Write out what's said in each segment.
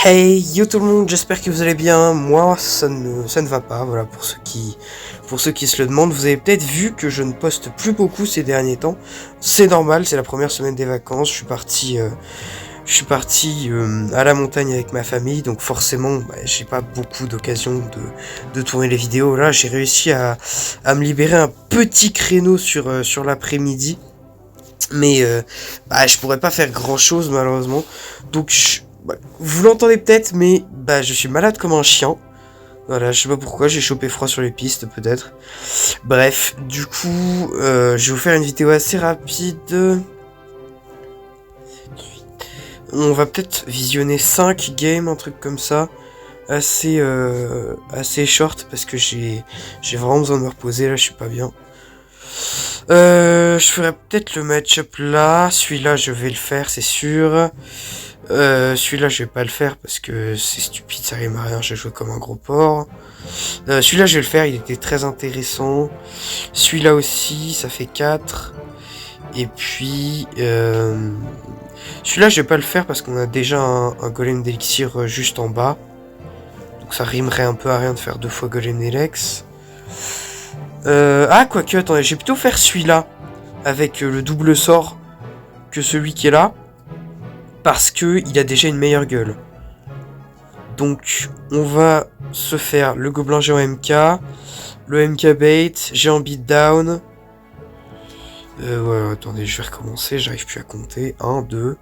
Hey yo tout le monde, j'espère que vous allez bien. Moi ça ne va pas, voilà, pour ceux qui se le demandent. Vous avez peut-être vu que je ne poste plus beaucoup ces derniers temps. C'est normal, c'est la première semaine des vacances. Je suis parti à la montagne avec ma famille, donc forcément j'ai pas beaucoup d'occasion de tourner les vidéos. Là j'ai réussi à me libérer un petit créneau sur l'après-midi. Mais je pourrais pas faire grand chose malheureusement. Donc vous l'entendez peut-être, mais je suis malade comme un chien. Voilà, je sais pas pourquoi, j'ai chopé froid sur les pistes peut-être. Bref, du coup, je vais vous faire une vidéo assez rapide. On va peut-être visionner 5 games, un truc comme ça. Assez short parce que j'ai vraiment besoin de me reposer, là je suis pas bien. Je ferai peut-être le match-up là. Celui-là, je vais le faire, c'est sûr. Celui-là, je vais pas le faire parce que c'est stupide, ça rime à rien. J'ai joué comme un gros porc. Celui-là, je vais le faire, il était très intéressant. Celui-là aussi, ça fait 4. Et puis, celui-là, je vais pas le faire parce qu'on a déjà un golem d'élixir juste en bas. Donc ça rimerait un peu à rien de faire 2 fois golem d'Elex. Quoique, attendez, je vais plutôt faire celui-là avec le double sort que celui qui est là, parce que il a déjà une meilleure gueule. Donc, on va se faire le gobelin géant MK, le MK bait, géant beatdown. Ouais, attendez, je vais recommencer, j'arrive plus à compter. 1, 2,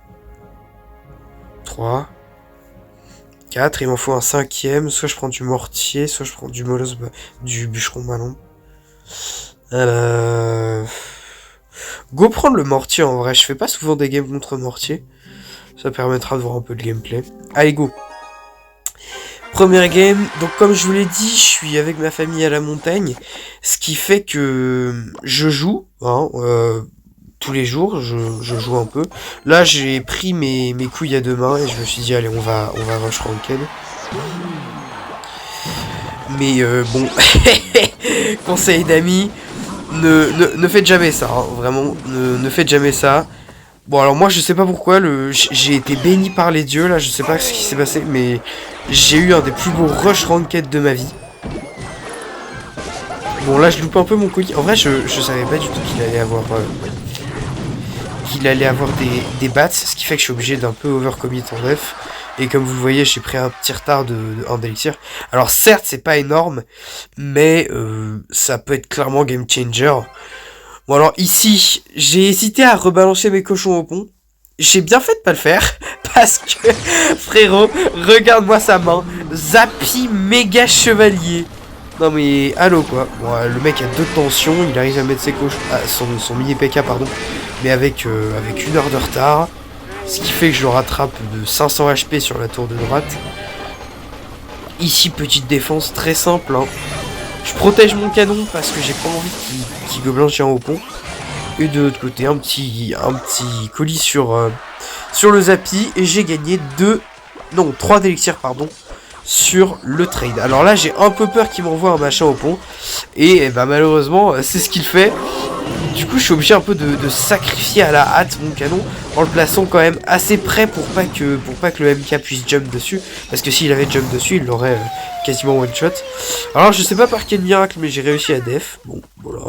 3, 4, il m'en faut un 5ème, soit je prends du mortier, soit je prends du molosse, du bûcheron ballon. Go prendre le mortier en vrai, je fais pas souvent des games contre mortier. Ça permettra de voir un peu de gameplay. Allez go. Première game, donc comme je vous l'ai dit, je suis avec ma famille à la montagne. Ce qui fait que je joue, tous les jours, je joue un peu. Là j'ai pris mes couilles à 2 mains et je me suis dit allez on va rush ranked. Mais bon, conseil d'amis, ne faites jamais ça, hein, vraiment, ne faites jamais ça. Bon alors moi je sais pas pourquoi, j'ai été béni par les dieux là, je sais pas ce qui s'est passé, mais j'ai eu un des plus beaux rush ranked de ma vie. Bon là je loupe un peu mon colis, en vrai je savais pas du tout qu'il allait avoir des bats, ce qui fait que je suis obligé d'un peu overcommit en def. Et comme vous le voyez, j'ai pris un petit retard en d'élixir. Alors certes, c'est pas énorme, mais ça peut être clairement game changer. Bon alors ici, j'ai hésité à rebalancer mes cochons au pont. J'ai bien fait de pas le faire, parce que, frérot, regarde-moi sa main. Zappy méga chevalier. Non mais, allô quoi. Bon, le mec a 2 tensions, il arrive à mettre ses cochons... son mini PK, pardon. Mais avec 1 heure de retard. Ce qui fait que je le rattrape de 500 HP sur la tour de droite. Ici, petite défense très simple. Hein. Je protège mon canon parce que j'ai pas envie qu'il gobelin géant au pont. Et de l'autre côté, un petit colis sur le Zappy. Et j'ai gagné 3 d'élixirs, pardon, sur le trade. Alors là, j'ai un peu peur qu'il m'envoie un machin au pont. Et malheureusement, c'est ce qu'il fait. Du coup, je suis obligé un peu de sacrifier à la hâte mon canon en le plaçant quand même assez près pour pas que le MK puisse jump dessus. Parce que s'il avait jump dessus, il l'aurait quasiment one shot. Alors, je sais pas par quel miracle, mais j'ai réussi à def. Bon, voilà.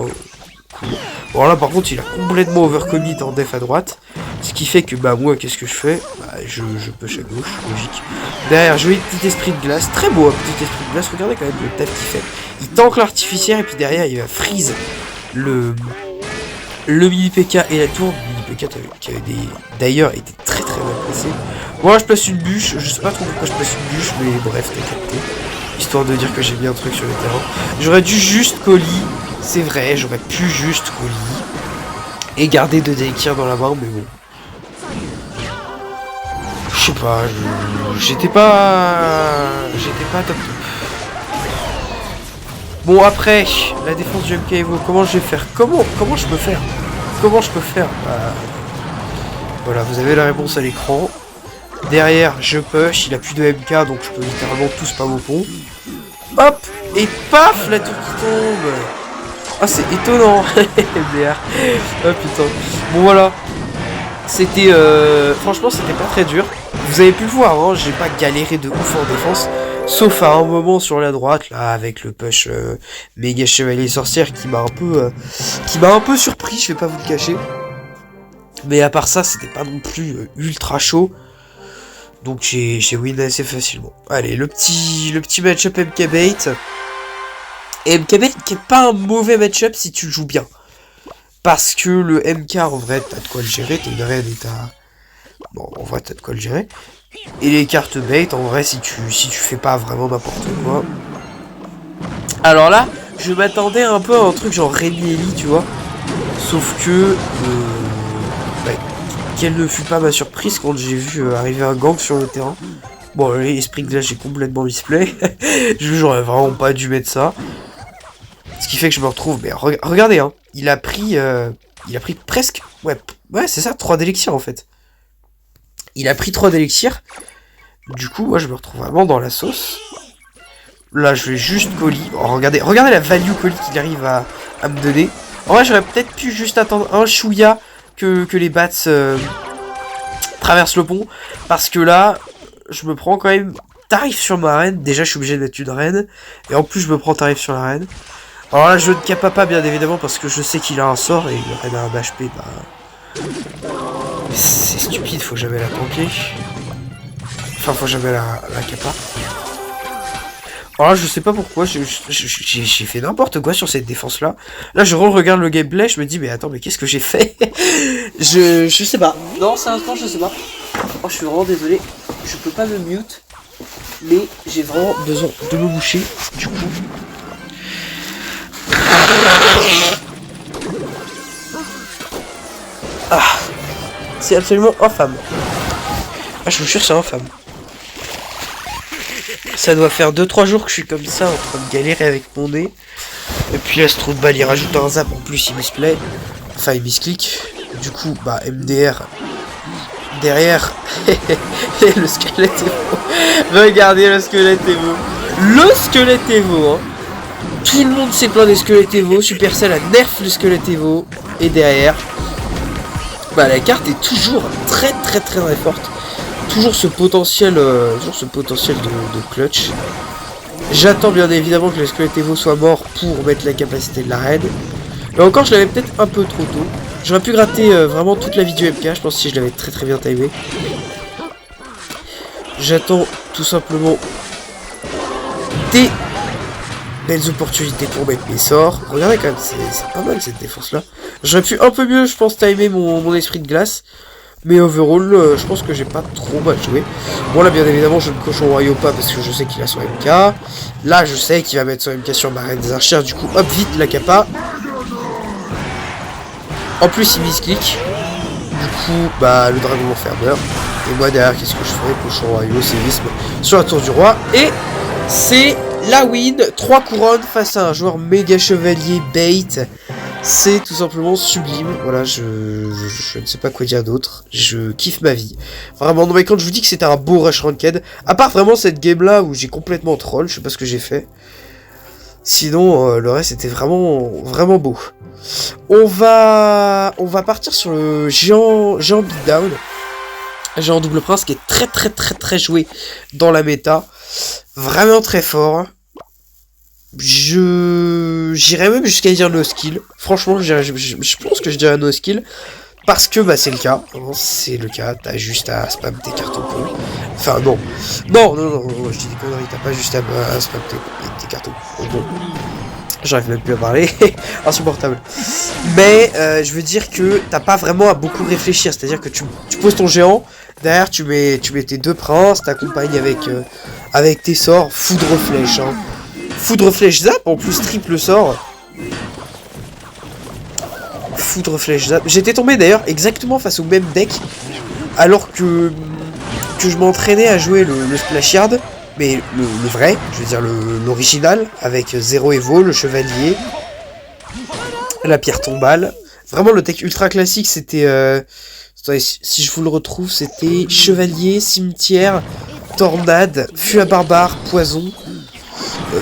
Cool. Bon, là, par contre, il a complètement overcommit en def à droite. Ce qui fait que, moi, qu'est-ce que je fais? Je push à gauche, logique. Derrière, joli petit esprit de glace. Très beau, un petit esprit de glace. Regardez quand même le taf qu'il fait. Il tank l'artificière et puis derrière, il va freeze le mini PK et la tour. Le mini PK qui avait d'ailleurs été très très mal placé. Bon, je place une bûche. Je sais pas trop pourquoi je place une bûche, mais bref, t'as capté. Histoire de dire que j'ai mis un truc sur le terrain. J'aurais dû juste colis. C'est vrai, j'aurais pu juste colis. Et garder 2 déliquirs dans la main, mais bon. Je sais pas, j'étais pas top. Bon après, la défense du MK Evo, comment je vais faire? Comment je peux faire? Voilà, vous avez la réponse à l'écran. Derrière, je push, il a plus de MK, donc je peux littéralement tout spam au pont. Hop! Et paf! La tour qui tombe! Ah, c'est étonnant! MDR. Oh putain. Bon voilà. C'était... franchement, c'était pas très dur. Vous avez pu le voir, hein, j'ai pas galéré de ouf en défense. Sauf à un moment sur la droite, là, avec le push méga chevalier sorcière qui m'a un peu surpris, je vais pas vous le cacher. Mais à part ça, c'était pas non plus ultra chaud. Donc j'ai win assez facilement. Allez, le petit match-up MK-Bait. Et MK-Bait qui est pas un mauvais match-up si tu le joues bien. Parce que le MK, en vrai, t'as de quoi le gérer, t'as une reine et t'as... Bon, en vrai, t'as de quoi le gérer. Et les cartes bait, en vrai, si tu fais pas vraiment n'importe quoi. Alors là, je m'attendais un peu à un truc genre Rémi Ellie, tu vois. Sauf que... bah, quelle ne fut pas ma surprise quand j'ai vu arriver un gang sur le terrain. Bon, l'esprit de glace, j'ai complètement misplay. J'aurais vraiment pas dû mettre ça. Ce qui fait que je me retrouve... Mais regardez, hein. Il a pris presque... Ouais, c'est ça, 3 d'élixir en fait. Il a pris 3 d'élixir. Du coup, moi, je me retrouve vraiment dans la sauce. Là, je vais juste colis. Oh, regardez la value colis qu'il arrive à me donner. En vrai, j'aurais peut-être pu juste attendre un chouïa que les bats traversent le pont. Parce que là, je me prends quand même tarif sur ma reine. Déjà, je suis obligé de mettre une reine. Et en plus, je me prends tarif sur la reine. Alors là, je ne capa pas, bien évidemment, parce que je sais qu'il a un sort. Et le reine a un HP, bah... C'est stupide, faut jamais la tanker. Enfin, faut jamais la capa. Alors là, je sais pas pourquoi, j'ai fait n'importe quoi sur cette défense-là. Là, je regarde le gameplay, je me dis, mais attends, mais qu'est-ce que j'ai fait? je sais pas. Non, sérieusement, je sais pas. Oh, je suis vraiment désolé. Je peux pas me mute. Mais j'ai vraiment besoin de me boucher. Du coup... Ah, c'est absolument infâme. Ah, je vous jure, c'est infâme. Ça doit faire 2-3 jours que je suis comme ça, en train de galérer avec mon nez. Et puis là, ce trou de balle, il rajoute un zap, en plus il misplay. Enfin, il misclick. Du coup, bah, MDR. Derrière. Le squelette Evo. Regardez le squelette Evo. Le squelette Evo, hein. Tout le monde s'est plaint des squelettes Evo. Supercell a nerf le squelette Evo. Et derrière... Bah, la carte est toujours très forte. Toujours ce potentiel de clutch. J'attends bien évidemment que le squelette Evo soit mort pour mettre la capacité de la reine. Et encore, je l'avais peut-être un peu trop tôt. J'aurais pu gratter vraiment toute la vie du MK, je pense, si je l'avais très bien timé. J'attends tout simplement des belles opportunités pour mettre mes sorts. Regardez quand même, c'est pas mal cette défense là. J'aurais pu un peu mieux, je pense, timer mon esprit de glace. Mais overall, je pense que j'ai pas trop mal joué. Bon là, bien évidemment, je ne cochon royaux pas parce que je sais qu'il a son MK. Là, je sais qu'il va mettre son MK sur ma reine des archères. Du coup, hop, vite, la capa. En plus, il misclick. Du coup, bah, le dragon enfermeur. Et moi, derrière, qu'est-ce que je ferai? Cochon royaux, séisme sur la tour du roi. Et c'est la win. 3 couronnes face à un joueur méga chevalier bait. C'est tout simplement sublime. Voilà, je ne sais pas quoi dire d'autre. Je kiffe ma vie. Vraiment, non mais quand je vous dis que c'était un beau rush ranked, à part vraiment cette game là où j'ai complètement troll, je sais pas ce que j'ai fait. Sinon, le reste était vraiment beau. On va partir sur le géant beatdown. Géant double prince qui est très joué dans la méta. Vraiment très fort. J'irais même jusqu'à dire no skill. Franchement, je pense que je dirais no skill. Parce que bah c'est le cas. C'est le cas. T'as juste à spam tes cartons pro. Enfin non. Non, je dis des conneries. T'as pas juste à spam tes cartons pro. Bon. J'arrive même plus à parler. Insupportable. Mais je veux dire que t'as pas vraiment à beaucoup réfléchir. C'est-à-dire que tu poses ton géant. Derrière tu mets tes 2 princes. T'accompagnes avec tes sorts. Foudre flèche. Hein. Foudre flèche zap, en plus triple sort. Foudre flèche zap. J'étais tombé d'ailleurs exactement face au même deck. Alors que je m'entraînais à jouer le splash yard. Mais le vrai, je veux dire l'original. Avec 0 Evo, le chevalier. La pierre tombale. Vraiment le deck ultra classique c'était... Attendez, si je vous le retrouve, c'était chevalier, cimetière, tornade, fût à barbare, poison.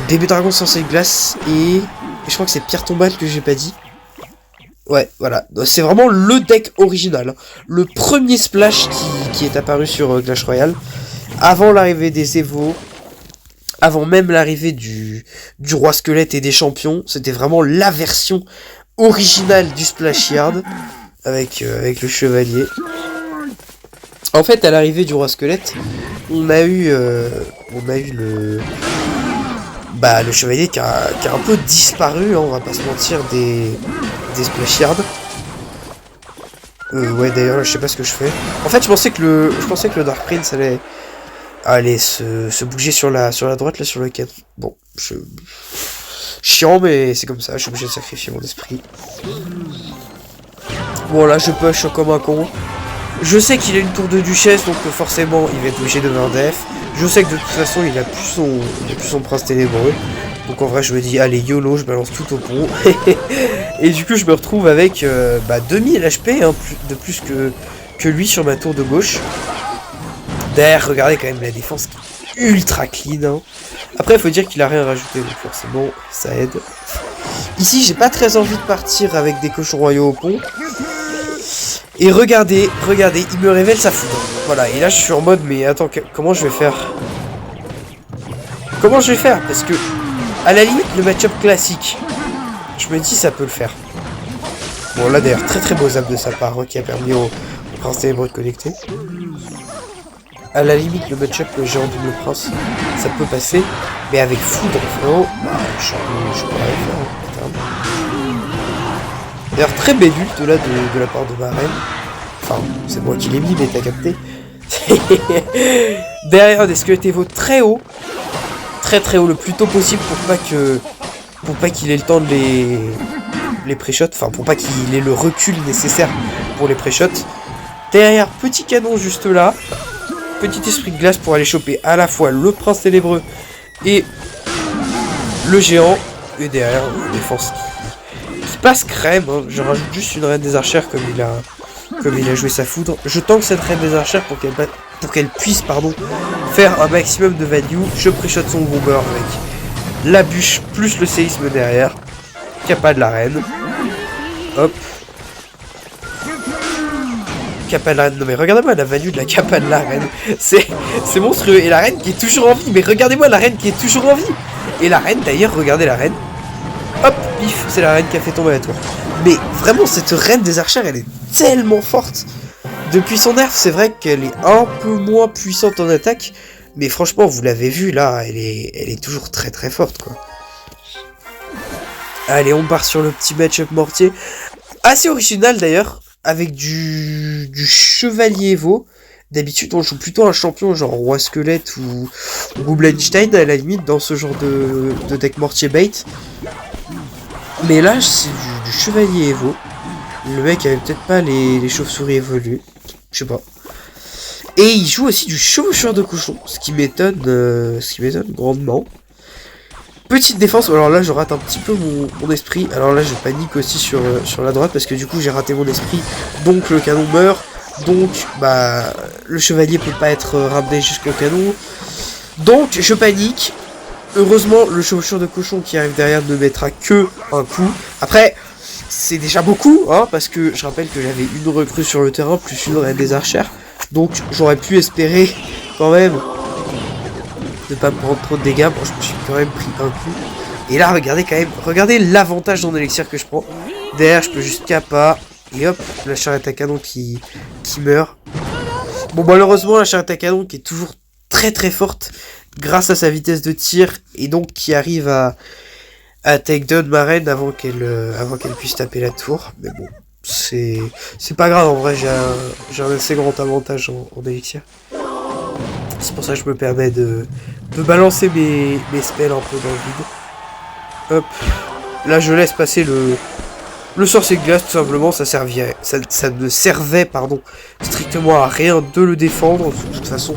Bébé dragon sans glace et je crois que c'est pierre tombale que j'ai pas dit. Ouais, voilà. C'est vraiment le deck original. Le premier splash qui est apparu sur Clash Royale. Avant l'arrivée des Evo. Avant même l'arrivée du roi squelette et des champions. C'était vraiment la version originale du Splash Yard. Avec le chevalier. En fait, à l'arrivée du roi squelette, on a eu le chevalier qui a un peu disparu, hein, on va pas se mentir, des Splash Yards. Ouais, d'ailleurs, je sais pas ce que je fais. En fait, je pensais que le Dark Prince allait se bouger sur la droite, là, sur le cadre. Bon, chiant, mais c'est comme ça, je suis obligé de sacrifier mon esprit. Bon, là, je push comme un con. Je sais qu'il a une tour de duchesse, donc forcément, il va être obligé de faire def. Je sais que de toute façon, il a plus son prince ténébreux. Donc en vrai, je me dis, allez, YOLO, je balance tout au pont. Et du coup, je me retrouve avec 2000 HP, hein, de plus que lui sur ma tour de gauche. Derrière, regardez quand même la défense qui est ultra clean. Hein. Après, il faut dire qu'il a rien rajouté, donc forcément, ça aide. Ici, j'ai pas très envie de partir avec des cochons royaux au pont. Et regardez, il me révèle sa foudre. Voilà, et là, je suis en mode, mais attends, comment je vais faire? Comment je vais faire? Parce que, à la limite, le match-up classique, je me dis, ça peut le faire. Bon, là, d'ailleurs, très très beau zap de sa part, hein, qui a permis au prince ténébreux de connecter. À la limite, le match-up géant double prince, ça peut passer. Mais avec foudre, frérot, je peux rien faire. D'ailleurs, très belle ult là de la part de ma reine. Enfin, c'est moi qui l'ai mis, mais t'as capté. Derrière, des squelettes Evo très haut. Très très haut, le plus tôt possible pour pas qu'il ait le temps de les pré-shots. Enfin, pour pas qu'il ait le recul nécessaire pour les pré-shots. Derrière, petit canon juste là. Petit esprit de glace pour aller choper à la fois le prince ténébreux et le géant. Et derrière, défense qui passe crème. Hein. Je rajoute juste une reine des archères comme il a joué sa foudre. Je tank cette reine des archères pour qu'elle puisse faire un maximum de value. Je pré-shot son bomber avec la bûche plus le séisme derrière. Capa de la reine. Hop. Capa de la reine. Non mais regardez-moi la value de la capa de la reine. C'est monstrueux. Et la reine qui est toujours en vie. Mais regardez-moi la reine qui est toujours en vie. Et la reine d'ailleurs, regardez la reine. Hop, pif, c'est la reine qui a fait tomber la tour. Mais vraiment, cette reine des archères, elle est tellement forte. Depuis son nerf, c'est vrai qu'elle est un peu moins puissante en attaque. Mais franchement, vous l'avez vu, là, elle est toujours très très forte, quoi. Allez, on part sur le petit match-up mortier. Assez original, d'ailleurs, avec du chevalier Evo. D'habitude, on joue plutôt un champion genre Roi Squelette ou Goblin-Stein, à la limite, dans ce genre de deck mortier bait. Mais là, c'est du chevalier Evo. Le mec avait peut-être pas les chauves-souris évoluées. Je sais pas. Et il joue aussi du chevaucheur de cochon. Ce qui m'étonne grandement. Petite défense. Alors là, je rate un petit peu mon esprit. Alors là, je panique aussi sur la droite. Parce que du coup, j'ai raté mon esprit. Donc, le canon meurt. Donc, le chevalier peut pas être ramené jusqu'au canon. Donc, je panique. Heureusement, le chevaucheur de cochon qui arrive derrière ne mettra que un coup. Après, c'est déjà beaucoup, hein, parce que je rappelle que j'avais une recrue sur le terrain, plus une reine des archères. Donc, j'aurais pu espérer, quand même, de pas me prendre trop de dégâts. Bon, je me suis quand même pris un coup. Et là, regardez l'avantage dans l'élixir que je prends. Derrière, je peux juste capa. Et hop, la charrette à canon qui meurt. Bon, malheureusement, la charrette à canon qui est toujours très très forte grâce à sa vitesse de tir et donc qui arrive à take down ma reine avant qu'elle puisse taper la tour. Mais bon, c'est pas grave, en vrai, j'ai un assez grand avantage en élixir. C'est pour ça que je me permets de balancer mes spells un peu dans le vide. Hop, là je laisse passer le sorcier de glace, tout simplement. Ça ne servait strictement à rien de le défendre. De toute façon,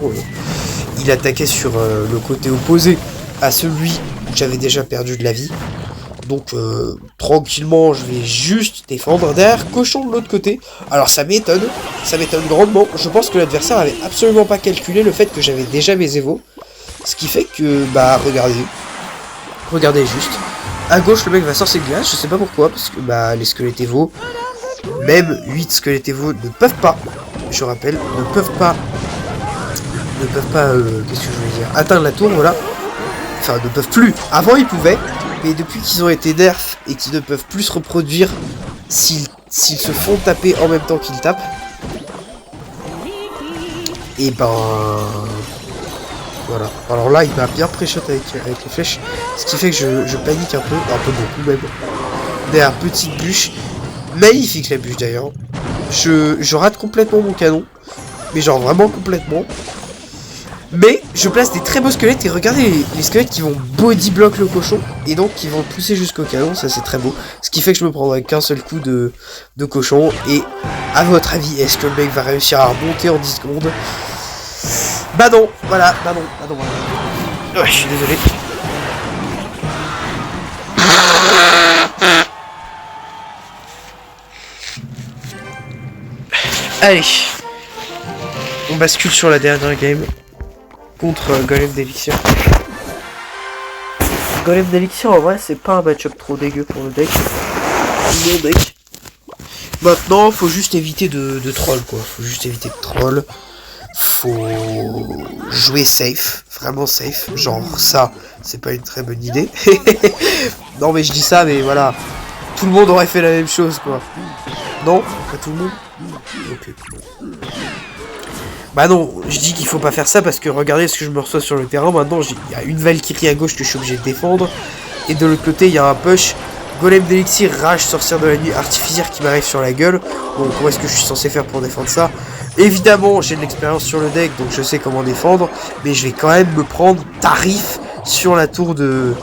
il attaquait sur le côté opposé à celui où j'avais déjà perdu de la vie. Donc, tranquillement, je vais juste défendre. Derrière, cochon de l'autre côté. Alors, ça m'étonne grandement. Je pense que l'adversaire avait absolument pas calculé le fait que j'avais déjà mes évos. Ce qui fait que, regardez juste. À gauche, le mec va sortir ses glaces, je sais pas pourquoi, parce que bah les squelettes Evo, même 8 squelettes Evo ne peuvent pas, je rappelle, ne peuvent pas, qu'est-ce que je voulais dire, atteindre la tour, voilà. Enfin, ne peuvent plus. Avant, ils pouvaient, mais depuis qu'ils ont été nerfs et qu'ils ne peuvent plus se reproduire s'ils se font taper en même temps qu'ils tapent, et ben... Voilà. Alors là, il m'a bien pré-shot avec les flèches, ce qui fait que je panique un peu beaucoup même. Derrière, petite bûche. Magnifique la bûche d'ailleurs. Je rate complètement mon canon, mais genre vraiment complètement. Mais je place des très beaux squelettes et regardez les squelettes qui vont body block le cochon et donc qui vont le pousser jusqu'au canon, ça c'est très beau. Ce qui fait que je me prendrai qu'un seul coup de cochon. Et à votre avis, est-ce que le mec va réussir à remonter en 10 secondes? Bah non, voilà, bah non. Ouais, je suis désolé. Allez, on bascule sur la dernière game contre Golem d'Elixir. Golem d'Elixir, en vrai, c'est pas un match-up trop dégueu pour le deck. Mon deck. Maintenant, faut juste éviter de troll, quoi. Faut juste éviter de troll. Faut jouer safe, vraiment safe. Genre, ça, c'est pas une très bonne idée. Non, mais je dis ça, mais voilà. Tout le monde aurait fait la même chose, quoi. Non? Pas tout le monde? Ok. Bah non, je dis qu'il faut pas faire ça parce que regardez ce que je me reçois sur le terrain. Maintenant, il y a une Valkyrie à gauche que je suis obligé de défendre. Et de l'autre côté, il y a un push. Golem d'Elixir, rage, sorcière de la nuit, artificière qui m'arrive sur la gueule. Donc, comment est-ce que je suis censé faire pour défendre ça? Évidemment, j'ai de l'expérience sur le deck, donc je sais comment défendre. Mais je vais quand même me prendre tarif sur la tour de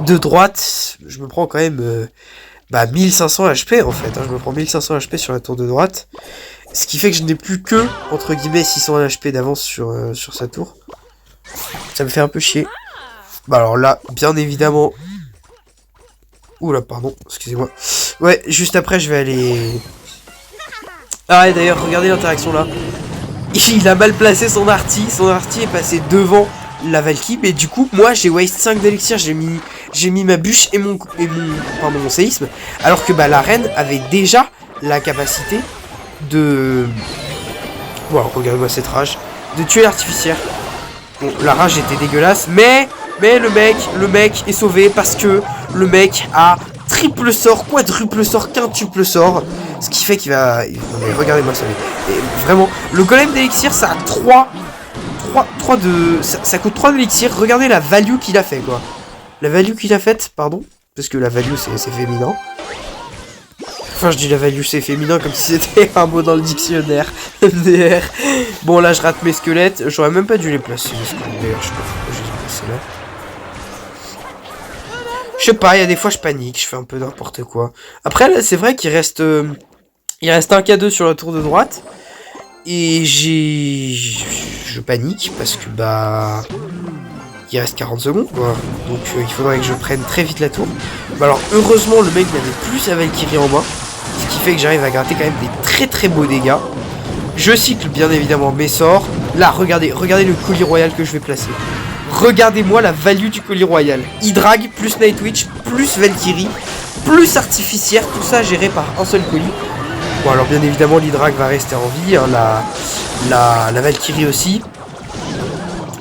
droite. Je me prends quand même 1500 HP en fait. Hein. Je me prends 1500 HP sur la tour de droite. Ce qui fait que je n'ai plus que, entre guillemets, 600 HP d'avance sur sa tour. Ça me fait un peu chier. Bah alors là, bien évidemment... Oula, pardon, excusez-moi. Ouais, juste après, je vais aller... Ah ouais, d'ailleurs, regardez l'interaction là. Il a mal placé son arty. Son arty est passé devant la Valkyrie. Mais du coup, moi, j'ai waste 5 d'élixir. J'ai mis ma bûche et mon séisme. Alors que la reine avait déjà la capacité de... Wow, regarde-moi cette rage. De tuer l'artificière. Bon, la rage était dégueulasse, mais le mec est sauvé parce que le mec a triple sort, quadruple sort, quintuple sort. Ce qui fait qu'il va... Regardez-moi ça. Et vraiment, le golem d'élixir, ça a 3 de... Ça coûte 3 d'élixir. Regardez la value qu'il a fait, quoi. La value qu'il a faite, pardon. Parce que la value, c'est féminin. Enfin, je dis la value, c'est féminin comme si c'était un mot dans le dictionnaire. MDR. Bon, là, je rate mes squelettes. J'aurais même pas dû les placer, les squelettes. D'ailleurs, je sais pas pourquoi j'ai placé là. Je sais pas, il y a des fois, je panique. Je fais un peu n'importe quoi. Après, là, c'est vrai qu'il reste... il reste un K2 sur la tour de droite. Et je panique parce que, il reste 40 secondes, quoi. Donc, il faudrait que je prenne très vite la tour. Alors, heureusement, le mec n'avait plus sa Valkyrie en main. Ce qui fait que j'arrive à gratter quand même des très très beaux dégâts. Je cycle bien évidemment mes sorts. Là, regardez le colis royal que je vais placer. Regardez-moi la value du colis royal. Hydrag plus Nightwitch plus Valkyrie plus artificière. Tout ça géré par un seul colis. Bon, alors bien évidemment, l'Hydrag va rester en vie. Hein, la Valkyrie aussi.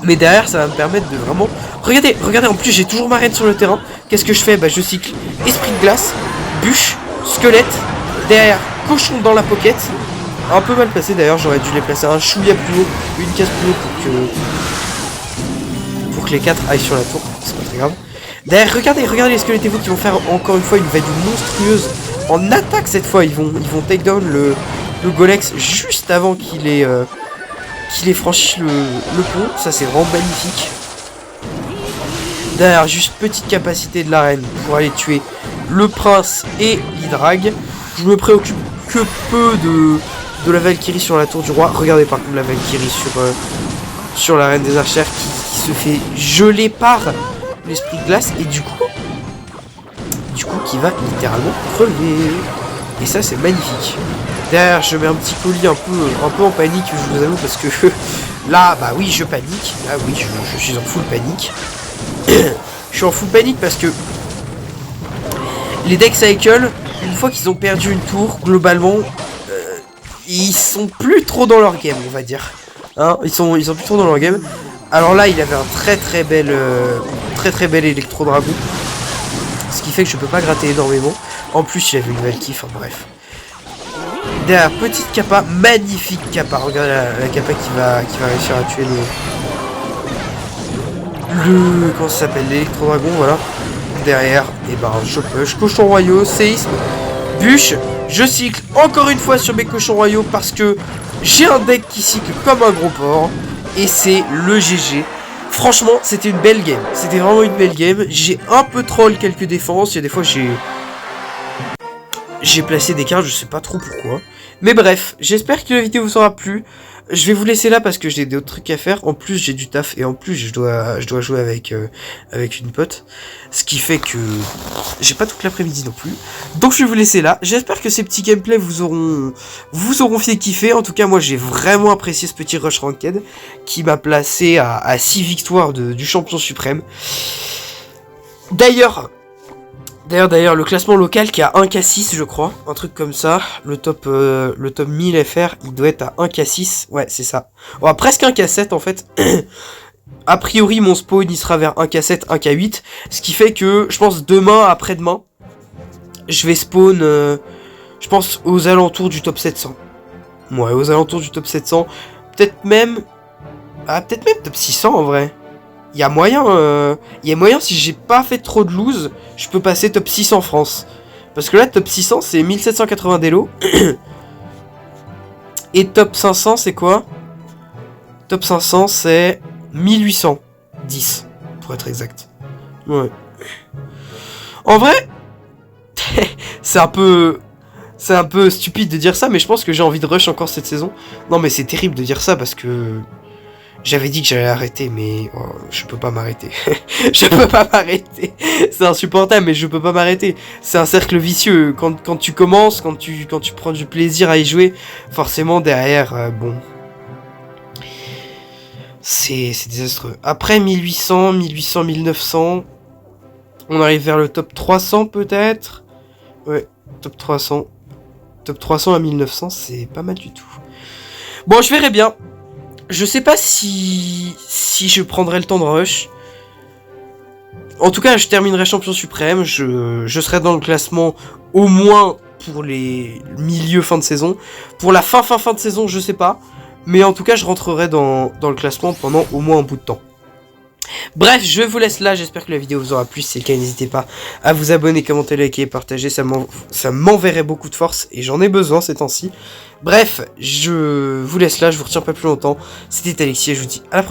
Mais derrière, ça va me permettre de vraiment... Regardez, en plus, j'ai toujours ma reine sur le terrain. Qu'est-ce que je fais? Je cycle esprit de glace, bûche, squelette, derrière, cochon dans la pocket. Un peu mal placé d'ailleurs, j'aurais dû les placer un chouïa plus haut, une case plus haut pour que les 4 aillent sur la tour. C'est pas très grave. Derrière, regardez les squelettes Evo qui vont faire encore une fois une value monstrueuse. En attaque cette fois, ils vont take down le Golex juste avant qu'il ait franchi le pont. Ça, c'est vraiment magnifique. Derrière, juste petite capacité de l'arène pour aller tuer le prince et l'Hydrag. Je me préoccupe que peu de la Valkyrie sur la tour du roi. Regardez par contre la Valkyrie sur la reine des archères qui se fait geler par l'esprit de glace et du coup qui va littéralement crever. Et ça, c'est magnifique. Derrière, je mets un petit colis un peu en panique, je vous avoue, parce que là, oui, je panique. Là, oui, je suis en full panique. je suis en full panique parce que les deck cycle, une fois qu'ils ont perdu une tour, globalement, ils sont plus trop dans leur game, on va dire. Hein, ils sont plus trop dans leur game. Alors là, il avait un très bel électro-dragon. Ce qui fait que je peux pas gratter énormément. En plus, il avait une nouvelle kiff, enfin bref. Derrière, petite Kappa, magnifique Kappa. Regardez la Kappa qui va réussir à tuer comment ça s'appelle, l'électro-dragon, voilà. Derrière, et ben je push, cochon royaux, séisme, bûche. Je cycle encore une fois sur mes cochons royaux parce que j'ai un deck qui cycle comme un gros porc. Et c'est le GG. Franchement, c'était une belle game. C'était vraiment une belle game. J'ai un peu troll quelques défenses. Il y a des fois, j'ai placé des cartes, je sais pas trop pourquoi. Mais bref, j'espère que la vidéo vous aura plu. Je vais vous laisser là parce que j'ai d'autres trucs à faire. En plus, j'ai du taf et en plus, je dois jouer avec une pote. Ce qui fait que j'ai pas toute l'après-midi non plus. Donc, je vais vous laisser là. J'espère que ces petits gameplays vous auront fait kiffer. En tout cas, moi, j'ai vraiment apprécié ce petit Rush Ranked qui m'a placé à 6 victoires du champion suprême. D'ailleurs, le classement local qui est à 1K6, je crois, un truc comme ça. Le top 1000 FR, il doit être à 1K6. Ouais, c'est ça. Ouais, presque 1K7 en fait. A priori, mon spawn il sera vers 1K7, 1K8. Ce qui fait que, je pense, demain, après-demain, je vais spawn, je pense, aux alentours du top 700. Ouais, aux alentours du top 700. Peut-être même top 600 en vrai. Il y a moyen si j'ai pas fait trop de lose, je peux passer top 600 France. Parce que là, top 600, c'est 1780 d'élo. Et top 500, c'est quoi? Top 500, c'est 1810, pour être exact. Ouais. En vrai, c'est un peu stupide de dire ça, mais je pense que j'ai envie de rush encore cette saison. Non, mais c'est terrible de dire ça parce que... J'avais dit que j'allais arrêter, mais oh, je peux pas m'arrêter. Je peux pas m'arrêter. C'est insupportable, mais je peux pas m'arrêter. C'est un cercle vicieux. Quand tu commences, quand tu prends du plaisir à y jouer, forcément derrière, bon, c'est désastreux. Après 1800, 1900, on arrive vers le top 300 peut-être. Ouais, top 300. Top 300 à 1900, c'est pas mal du tout. Bon, je verrai bien. Je sais pas si je prendrai le temps de rush. En tout cas, je terminerai champion suprême. Je serai dans le classement au moins pour les milieux fin de saison. Pour la fin de saison, je sais pas. Mais en tout cas, je rentrerai dans le classement pendant au moins un bout de temps. Bref, je vous laisse là, j'espère que la vidéo vous aura plu. Si c'est le cas, n'hésitez pas à vous abonner, commenter, liker, partager, ça m'enverrait beaucoup de force et j'en ai besoin ces temps-ci. Bref, je vous laisse là, je vous retiens pas plus longtemps. C'était Alexis et je vous dis à la prochaine.